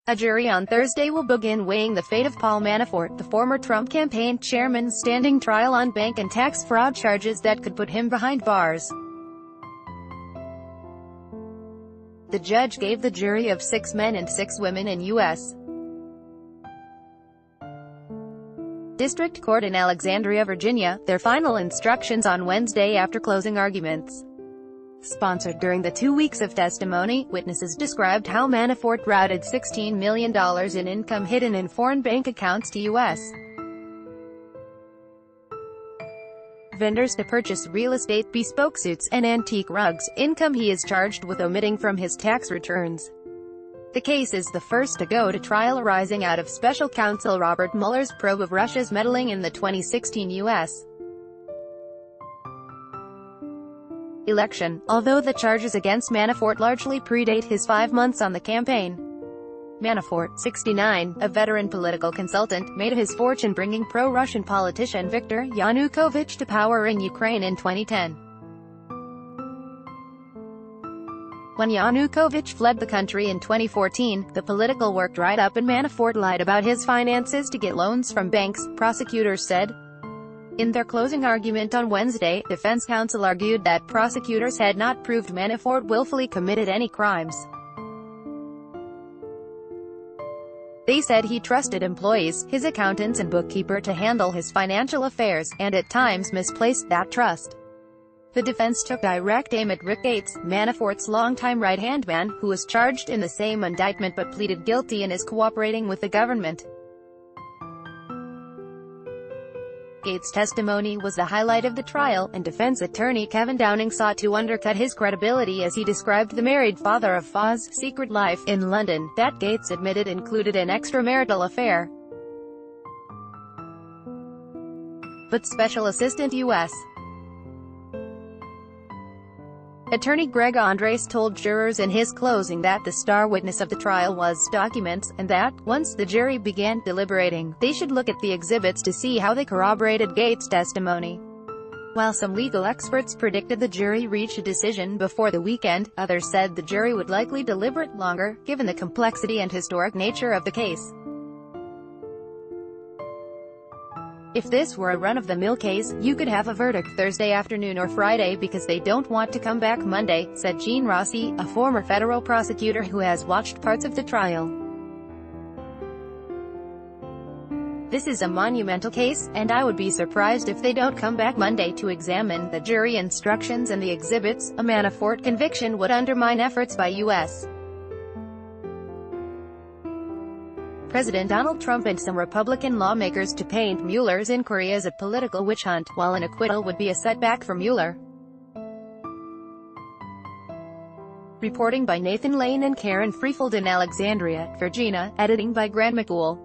A jury on Thursday will begin weighing the fate of Paul Manafort, the former Trump campaign chairman's standing trial on bank and tax fraud charges that could put him behind bars. The judge gave the jury of 6 men and 6 women in U.S. District Court in Alexandria, Virginia, their final instructions on Wednesday after closing arguments. Sponsored during the 2 weeks of testimony, witnesses described how Manafort routed $16 million in income hidden in foreign bank accounts to U.S. vendors to purchase real estate, bespoke suits, and antique rugs, income he is charged with omitting from his tax returns. The case is the first to go to trial arising out of special counsel Robert Mueller's probe of Russia's meddling in the 2016 U.S. election, although the charges against Manafort largely predate his 5 months on the campaign. Manafort, 69, a veteran political consultant, made his fortune bringing pro-Russian politician Viktor Yanukovych to power in Ukraine in 2010. When Yanukovych fled the country in 2014, the political work dried up and Manafort lied about his finances to get loans from banks, prosecutors said. In their closing argument on Wednesday, defense counsel argued that prosecutors had not proved Manafort willfully committed any crimes. They said he trusted employees, his accountants and bookkeeper to handle his financial affairs, and at times misplaced that trust. The defense took direct aim at Rick Gates, Manafort's longtime right-hand man, who was charged in the same indictment but pleaded guilty and is cooperating with the government. Gates' testimony was the highlight of the trial, and defense attorney Kevin Downing sought to undercut his credibility as he described the married father of Faw's secret life in London, that Gates admitted included an extramarital affair. But Special Assistant U.S. Attorney Greg Andres told jurors in his closing that the star witness of the trial was documents, and that, once the jury began deliberating, they should look at the exhibits to see how they corroborated Gates' testimony. While some legal experts predicted the jury reach a decision before the weekend, others said the jury would likely deliberate longer, given the complexity and historic nature of the case. If this were a run-of-the-mill case, you could have a verdict Thursday afternoon or Friday because they don't want to come back Monday, said Gene Rossi, a former federal prosecutor who has watched parts of the trial. This is a monumental case, and I would be surprised if they don't come back Monday to examine the jury instructions and the exhibits. A Manafort conviction would undermine efforts by U.S. President Donald Trump and some Republican lawmakers to paint Mueller's inquiry as a political witch hunt, while an acquittal would be a setback for Mueller. Reporting by Nathan Lane and Karen Freefold in Alexandria, Virginia, editing by Grant McCool.